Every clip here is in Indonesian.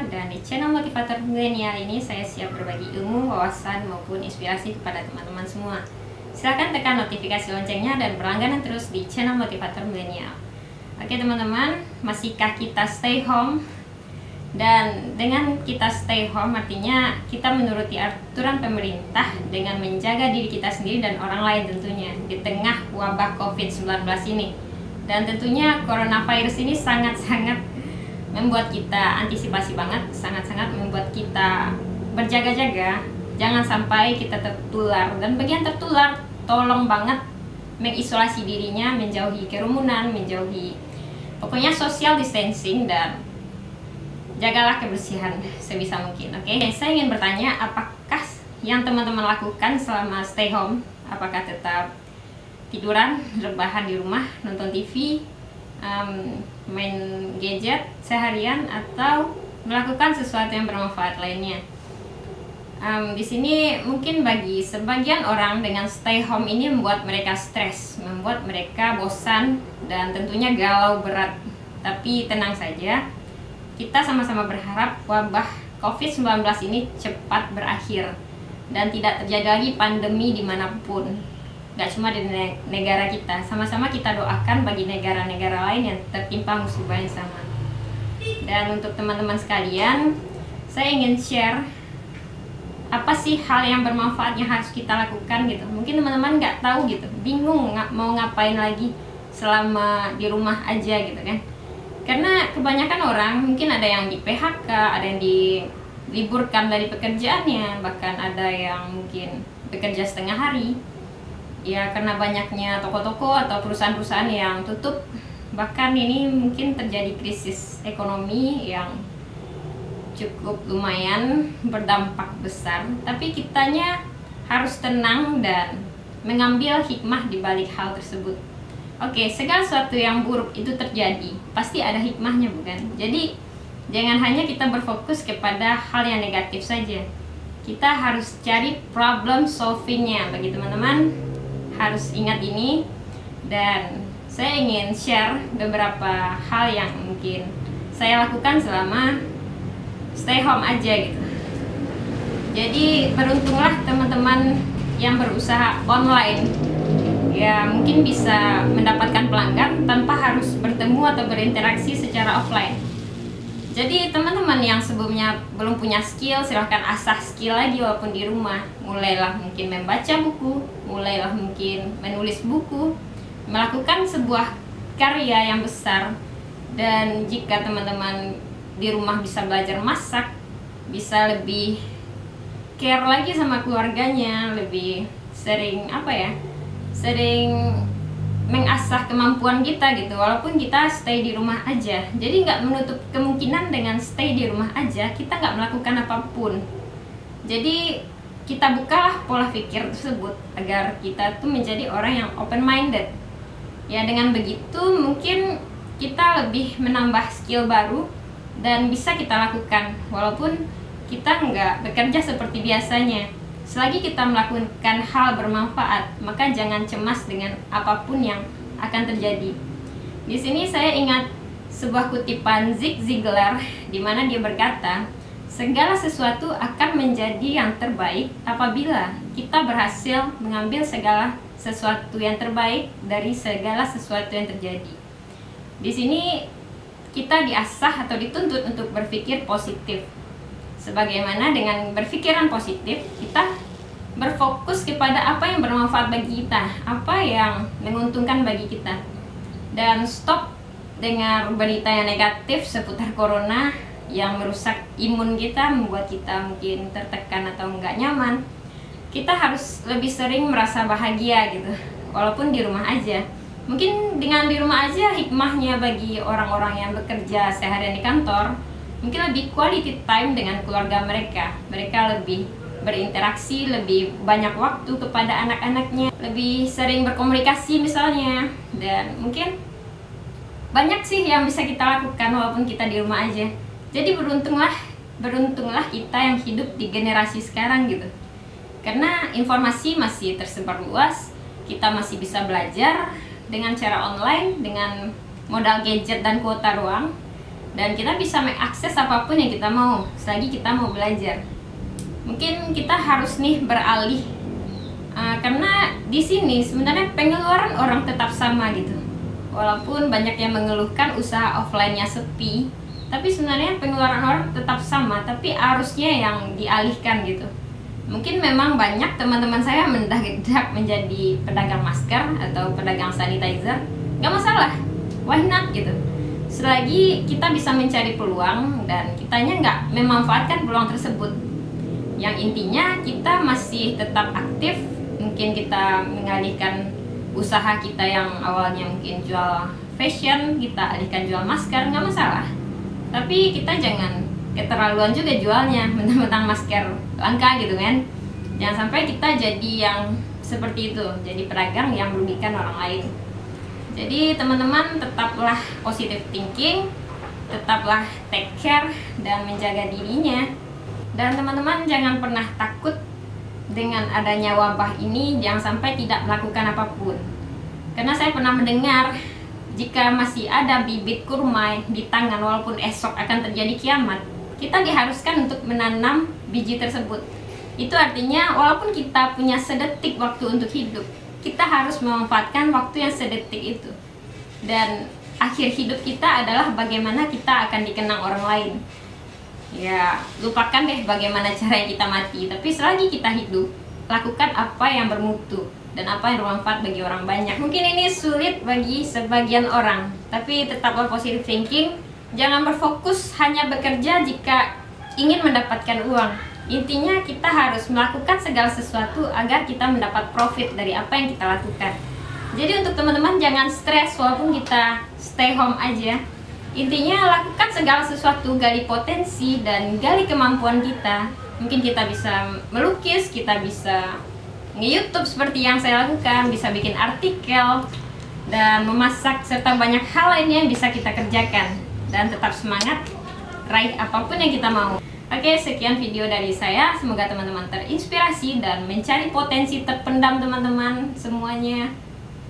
dan di channel Motivator Milenial ini saya siap berbagi ilmu, wawasan maupun inspirasi kepada teman-teman semua. Silahkan tekan notifikasi loncengnya dan berlangganan terus di channel Motivator Milenial. Oke teman-teman, masihkah kita stay home? Dan dengan kita stay home artinya kita menuruti aturan pemerintah dengan menjaga diri kita sendiri dan orang lain tentunya di tengah wabah COVID-19 ini. Dan tentunya coronavirus ini sangat-sangat membuat kita antisipasi banget, sangat-sangat membuat kita berjaga-jaga jangan sampai kita tertular. Dan bagi yang tertular, tolong banget mengisolasi dirinya, menjauhi kerumunan, menjauhi pokoknya social distancing, dan jagalah kebersihan sebisa mungkin. Oke, saya ingin bertanya, apakah yang teman-teman lakukan selama stay home? Apakah tetap tiduran, rebahan di rumah, nonton TV, main gadget seharian, atau melakukan sesuatu yang bermanfaat lainnya? Di sini mungkin bagi sebagian orang dengan stay home ini membuat mereka stres, membuat mereka bosan, dan tentunya galau berat. Tapi tenang saja, kita sama-sama berharap wabah COVID-19 ini cepat berakhir dan tidak terjadi lagi pandemi dimanapun. Gak cuma di negara kita, sama-sama kita doakan bagi negara-negara lain yang tertimpa musibah yang sama. Dan untuk teman-teman sekalian, saya ingin share apa sih hal yang bermanfaat yang harus kita lakukan gitu. Mungkin teman-teman nggak tahu gitu, bingung mau ngapain lagi selama di rumah aja gitu kan. Karena kebanyakan orang mungkin ada yang di PHK, ada yang diliburkan dari pekerjaannya, bahkan ada yang mungkin bekerja setengah hari. Ya karena banyaknya toko-toko atau perusahaan-perusahaan yang tutup, bahkan ini mungkin terjadi krisis ekonomi yang cukup lumayan berdampak besar. Tapi kitanya harus tenang dan mengambil hikmah di balik hal tersebut. Oke, segala sesuatu yang buruk itu terjadi pasti ada hikmahnya, bukan? Jadi jangan hanya kita berfokus kepada hal yang negatif saja. Kita harus cari problem solvingnya. Bagi teman-teman harus ingat ini, dan saya ingin share beberapa hal yang mungkin saya lakukan selama stay home aja gitu. Jadi beruntunglah teman-teman yang berusaha online, ya mungkin bisa mendapatkan pelanggan tanpa harus bertemu atau berinteraksi secara offline. Jadi teman-teman yang sebelumnya belum punya skill, silahkan asah skill lagi walaupun di rumah. Mulailah mungkin membaca buku, mulailah mungkin menulis buku, melakukan sebuah karya yang besar. Dan jika teman-teman di rumah bisa belajar masak, bisa lebih care lagi sama keluarganya, lebih sering sering mengasah kemampuan kita gitu, walaupun kita stay di rumah aja. Jadi nggak menutup kemungkinan dengan stay di rumah aja kita nggak melakukan apapun. Jadi kita bukalah pola pikir tersebut agar kita tuh menjadi orang yang open minded. Ya dengan begitu mungkin kita lebih menambah skill baru dan bisa kita lakukan walaupun kita nggak bekerja seperti biasanya. Selagi kita melakukan hal bermanfaat, maka jangan cemas dengan apapun yang akan terjadi. Di sini saya ingat sebuah kutipan Zig Ziglar, di mana dia berkata, segala sesuatu akan menjadi yang terbaik apabila kita berhasil mengambil segala sesuatu yang terbaik dari segala sesuatu yang terjadi. Di sini kita diasah atau dituntut untuk berpikir positif. Sebagaimana dengan berpikiran positif, kita berfokus kepada apa yang bermanfaat bagi kita, apa yang menguntungkan bagi kita, dan stop dengar berita yang negatif seputar corona yang merusak imun kita, membuat kita mungkin tertekan atau nggak nyaman. Kita harus lebih sering merasa bahagia gitu, walaupun di rumah aja. Mungkin dengan di rumah aja hikmahnya bagi orang-orang yang bekerja seharian di kantor, mungkin lebih quality time dengan keluarga mereka. Mereka lebih berinteraksi, lebih banyak waktu kepada anak-anaknya, lebih sering berkomunikasi misalnya. Dan mungkin banyak sih yang bisa kita lakukan walaupun kita di rumah aja. Jadi beruntunglah kita yang hidup di generasi sekarang gitu. Karena informasi masih tersebar luas, kita masih bisa belajar dengan cara online, dengan modal gadget dan kuota ruang. dan kita bisa mengakses apapun yang kita mau selagi kita mau belajar. Mungkin kita harus nih beralih karena di sini sebenarnya pengeluaran orang tetap sama gitu. Walaupun banyak yang mengeluhkan usaha offline-nya sepi, tapi sebenarnya pengeluaran orang tetap sama, tapi arusnya yang dialihkan gitu. Mungkin memang banyak teman-teman saya mendadak menjadi pedagang masker atau pedagang sanitizer, nggak masalah, why not gitu. Selagi kita bisa mencari peluang dan kitanya nggak memanfaatkan peluang tersebut. Yang intinya kita masih tetap aktif. Mungkin kita mengalihkan usaha kita yang awalnya mungkin jual fashion, kita alihkan jual masker, nggak masalah. Tapi kita jangan keterlaluan juga jualnya, mentang-mentang masker langka gitu kan. Jangan sampai kita jadi yang seperti itu, jadi pedagang yang merugikan orang lain. Jadi teman-teman tetaplah positive thinking, tetaplah take care dan menjaga dirinya. Dan teman-teman jangan pernah takut dengan adanya wabah ini, jangan sampai tidak melakukan apapun. Karena saya pernah mendengar jika masih ada bibit kurma di tangan walaupun esok akan terjadi kiamat, kita diharuskan untuk menanam biji tersebut. Itu artinya walaupun kita punya sedetik waktu untuk hidup, kita harus memanfaatkan waktu yang sedetik itu. Dan akhir hidup kita adalah bagaimana kita akan dikenang orang lain. Ya, lupakan deh bagaimana cara kita mati, tapi selagi kita hidup, lakukan apa yang bermutu dan apa yang bermanfaat bagi orang banyak. Mungkin ini sulit bagi sebagian orang, tapi tetaplah positive thinking. Jangan berfokus hanya bekerja jika ingin mendapatkan uang. Intinya kita harus melakukan segala sesuatu agar kita mendapat profit dari apa yang kita lakukan. Jadi untuk teman-teman jangan stres walaupun kita stay home aja. Intinya lakukan segala sesuatu, gali potensi dan gali kemampuan kita. Mungkin kita bisa melukis, kita bisa nge-YouTube seperti yang saya lakukan, bisa bikin artikel dan memasak, serta banyak hal lainnya yang bisa kita kerjakan. Dan tetap semangat, raih apapun yang kita mau. Oke, sekian video dari saya. Semoga teman-teman terinspirasi dan mencari potensi terpendam teman-teman semuanya,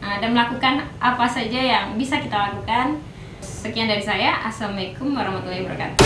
dan melakukan apa saja yang bisa kita lakukan. Sekian dari saya. Assalamualaikum warahmatullahi wabarakatuh.